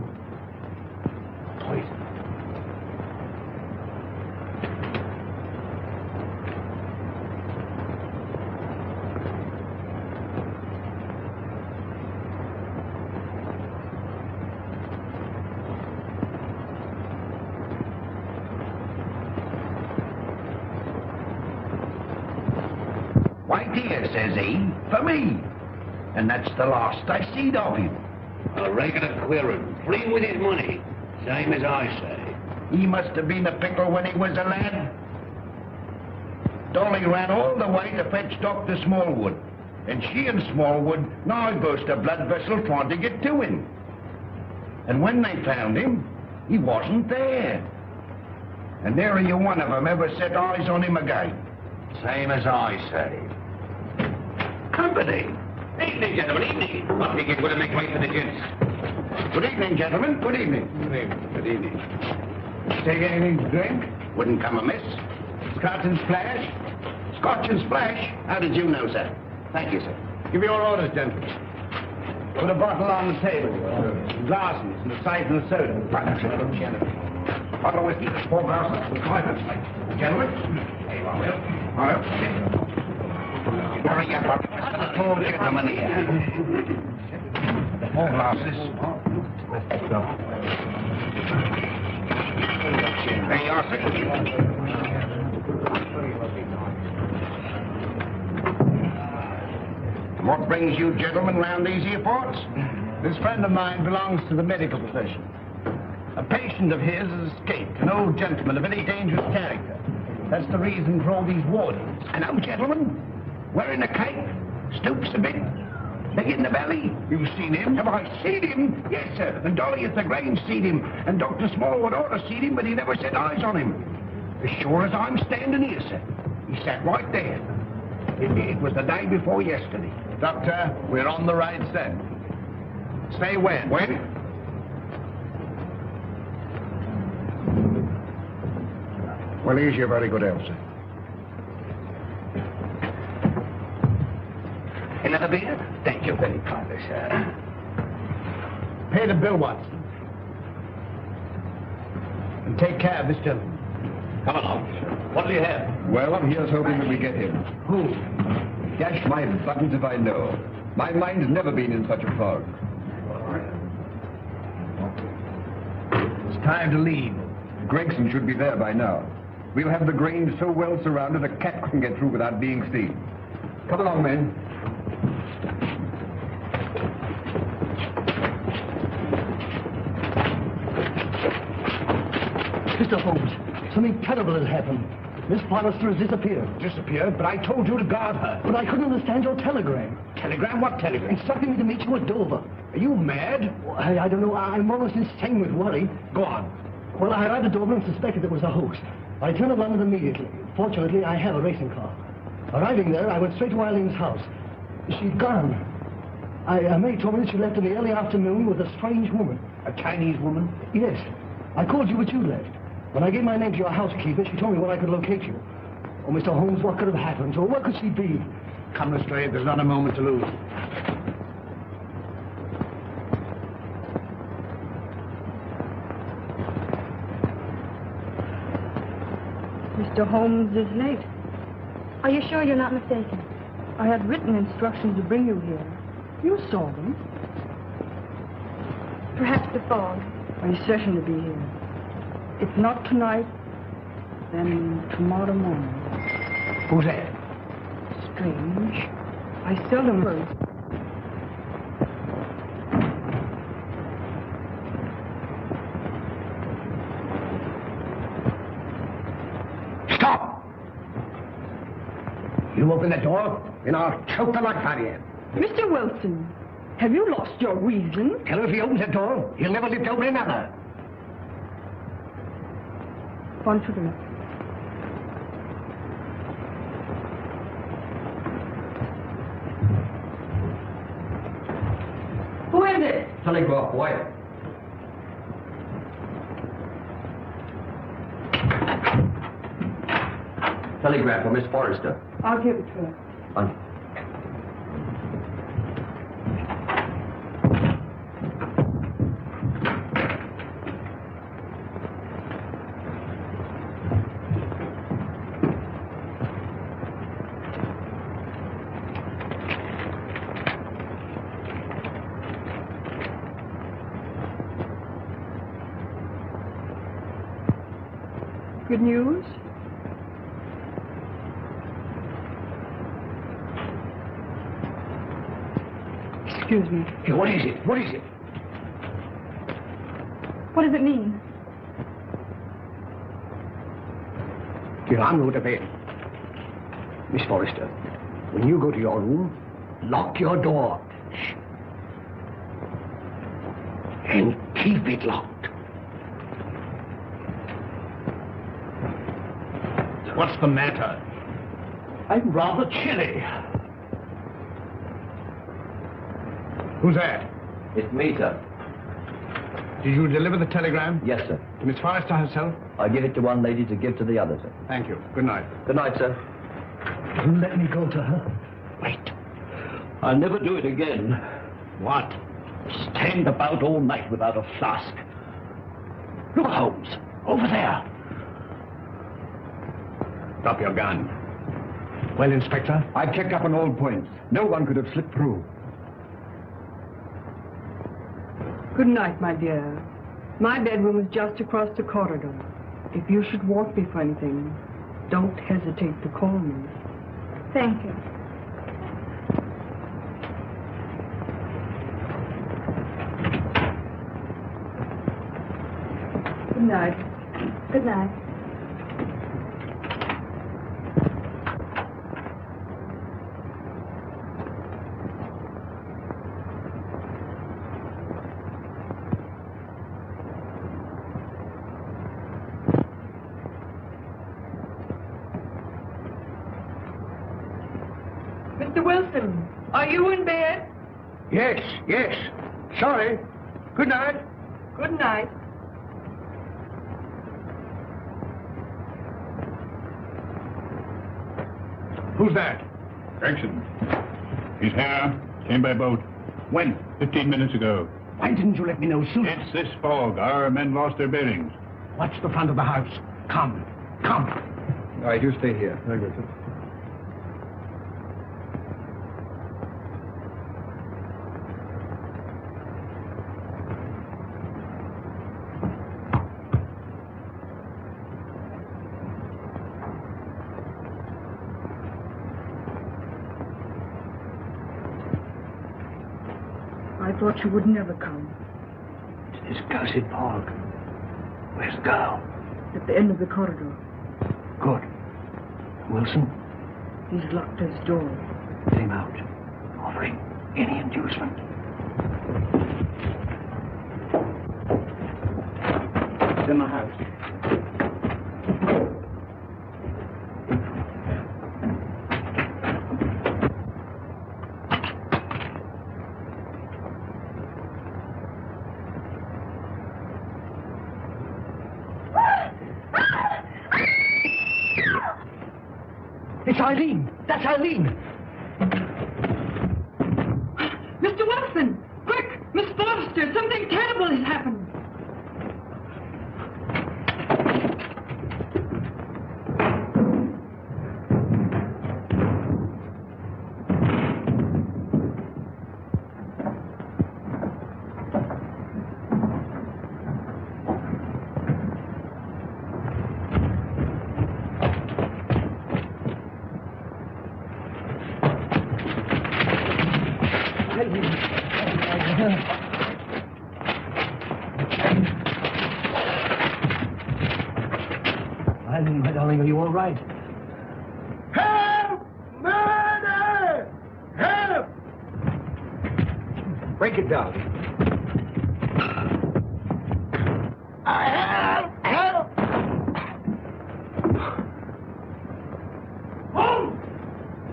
Poison. Why, dear, says he, for me. And that's the last I seed of him. A regular queerin', free with his money, same as I say. He must have been a pickle when he was a lad. Dolly ran all the way to fetch Dr. Smallwood. And she and Smallwood now burst a blood vessel trying to get to him. And when they found him, he wasn't there. And nary a one of them ever set eyes on him again. Same as I say. Company. Evening, gentlemen, evening. What we get going to make way for the gents. Good evening, gentlemen. Good evening. Good evening. Good evening. Take anything to drink? Wouldn't come amiss. Scotch and splash? Scotch and splash? How did you know, sir? Thank you, sir. Give your orders, gentlemen. Put a bottle on the table. Glasses and a siphon of soda. Bottle of whiskey, 4 glasses, 5 and slate. Gentlemen? All right. Hurry up. The 4 gentlemen here. 4 glasses. There you are, sir. What brings you gentlemen round these here parts? This friend of mine belongs to the medical profession. A patient of his has escaped, an old gentleman of very dangerous character. That's the reason for all these wardens. An old gentleman? Wearing a cape? Stoops a bit? Big in the belly? You've seen him? Have I seen him? Yes, sir. And Dolly at the Grange seen him. And Dr. Smallwood ought to seen him, but he never set eyes on him. As sure as I'm standing here, sir. He sat right there. It was the day before yesterday. Doctor, we're on the right scent. Say when. When? Well, here's your very good health, sir. Another beer? Thank you very kindly, sir. Pay the bill, Watson. And take care of this gentleman. Come along. What do you have? Well, here's hoping that we get him. Who? Dash my buttons if I know. My mind's never been in such a fog. It's time to leave. Gregson should be there by now. We'll have the Grange so well surrounded a cat couldn't get through without being seen. Come along, men. Mr. Holmes, something terrible has happened. Miss Forrester has disappeared. Disappeared? But I told you to guard her. But I couldn't understand your telegram. Telegram? What telegram? Instructing me to meet you at Dover. Are you mad? Well, I don't know. I'm almost insane with worry. Go on. Well, I arrived at Dover and suspected it was a hoax. I returned to London immediately. Fortunately, I have a racing car. Arriving there, I went straight to Eileen's house. She'd gone. May told me that she left in the early afternoon with a strange woman. A Chinese woman? Yes. I called you, but you left. When I gave my name to your housekeeper, she told me where I could locate you. Oh, Mr. Holmes, what could have happened to her? Where could she be? Come, Lestrade, there's not a moment to lose. Mr. Holmes is late. Are you sure you're not mistaken? I had written instructions to bring you here. You saw them. Perhaps the fog. I certain to be here. If not tonight, then tomorrow morning. Who's that? Strange. I seldom heard. Stop! You open the door, and I'll choke the life out of you. Mr. Wilson, have you lost your reason? Tell her if he opens the door, he'll never live to open another. One cigarette. Who is it? Telegraph, Wyatt. Telegram for Miss Forrester. I'll give it to her. Good news? Excuse me. Hey, what is it? What is it? What does it mean? Here, I'm going to bed. Miss Forrester, when you go to your room, lock your door. Shh. And keep it locked. What's the matter? I'm rather chilly. Who's that? It's me, sir. Did you deliver the telegram? Yes, sir. To Miss Forrester herself? I give it to one lady to give to the other, sir. Thank you. Good night. Good night, sir. You let me go to her. Wait. I'll never do it again. What? Stand about all night without a flask. Look, Holmes. Over there. Drop your gun. Well, Inspector? I've checked up on all points. No one could have slipped through. Good night, my dear. My bedroom is just across the corridor. If you should want me for anything, don't hesitate to call me. Thank you. night. Good night. Mr. Wilson, are you in bed? Yes, yes. Sorry. Good night. Good night. Who's that? Gregson. He's here. Came by boat. When? 15 minutes ago. Why didn't you let me know sooner? It's this fog. Our men lost their bearings. Watch the front of the house. Come. Come. All right, you stay here. Very good, sir. I thought you would never come. It's this cursed fog. Where's the girl? At the end of the corridor. Good. Wilson? He's locked his door. Get him out. Offering any inducement. It's in the house. It's Eileen! That's Eileen! Mr. Wilson! Quick! Miss Forrester! Something terrible has happened! Eileen, my darling, are you all right? Help! Murder! Help! Break it down. Help! Holmes!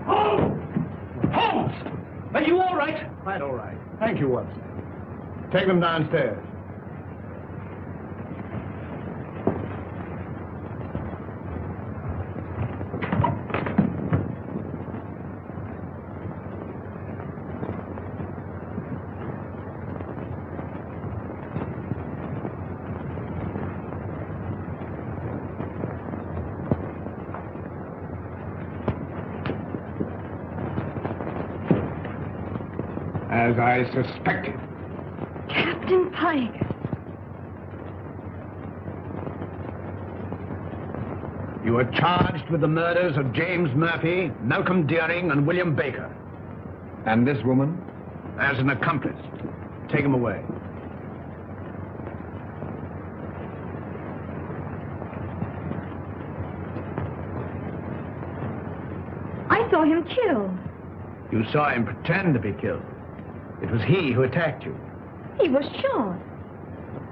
Holmes! Holmes! Are you all right? Quite all right. Thank you, Watson. Take them downstairs. As I suspected. Captain Pyke. You are charged with the murders of James Murphy, Malcom Dearing, and William Baker. And this woman? As an accomplice. Take him away. I saw him killed. You saw him pretend to be killed. It was he who attacked you. He was shot.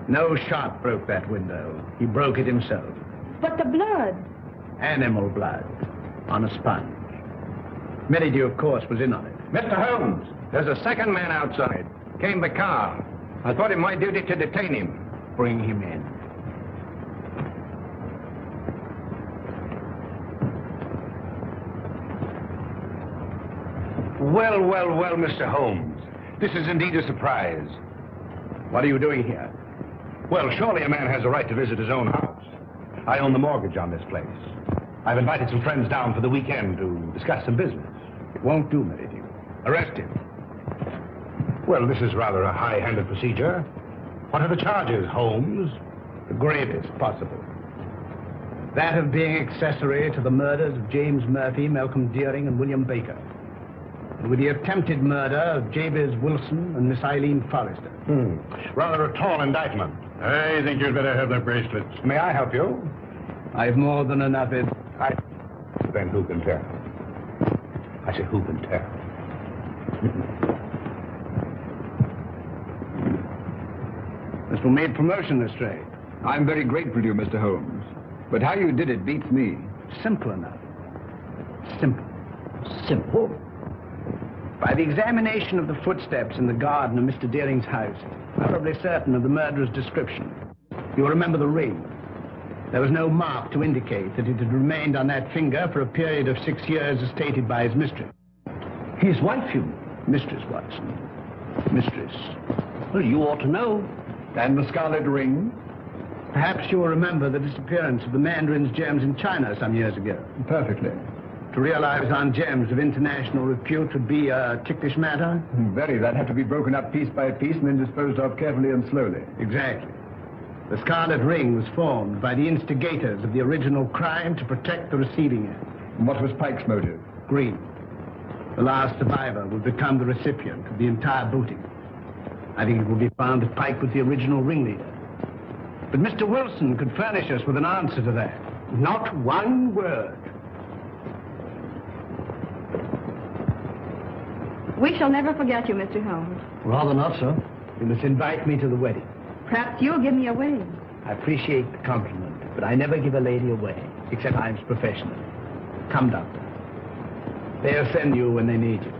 No shot broke that window. He broke it himself. But the blood. Animal blood. On a sponge. Merrydew, of course, was in on it. Mr. Holmes, there's a second man outside. Came by car. I thought it my duty to detain him. Bring him in. Well, well, well, Mr. Holmes. This is indeed a surprise. What are you doing here? Well, surely a man has a right to visit his own house. I own the mortgage on this place. I've invited some friends down for the weekend to discuss some business. It won't do, Merrydew. Arrest him. Well, this is rather a high-handed procedure. What are the charges, Holmes? The gravest possible. That of being accessory to the murders of James Murphy, Malcom Dearing, and William Baker. And with the attempted murder of Jabez Wilson and Miss Eileen Forrester. Rather a tall indictment. I think you'd better have the bracelets. May I help you? I've more than enough in... Then who can tell? I say, who can tell? This will make promotion, Lestrade. I'm very grateful to you, Mr. Holmes. But how you did it beats me. Simple enough. Simple. Simple. By the examination of the footsteps in the garden of Mr. Dearing's house, thoroughly certain of the murderer's description. You'll remember the ring. There was no mark to indicate that it had remained on that finger for a period of 6 years as stated by his mistress. His wife, you mean? Mistress, Watson. Mistress. Well, you ought to know. And the scarlet ring? Perhaps you'll remember the disappearance of the mandarin's gems in China some years ago. Perfectly. To realize on gems of international repute would be a ticklish matter? Very. That'd have to be broken up piece by piece and then disposed of carefully and slowly. Exactly. The scarlet ring was formed by the instigators of the original crime to protect the receiving end. And what was Pyke's motive? Greed. The last survivor would become the recipient of the entire booty. I think it will be found that Pyke was the original ringleader. But Mr. Wilson could furnish us with an answer to that. Not one word. We shall never forget you, Mr. Holmes. Rather not, sir. You must invite me to the wedding. Perhaps you'll give me away. I appreciate the compliment, but I never give a lady away, except I'm professional. Come, Doctor. They'll send you when they need you.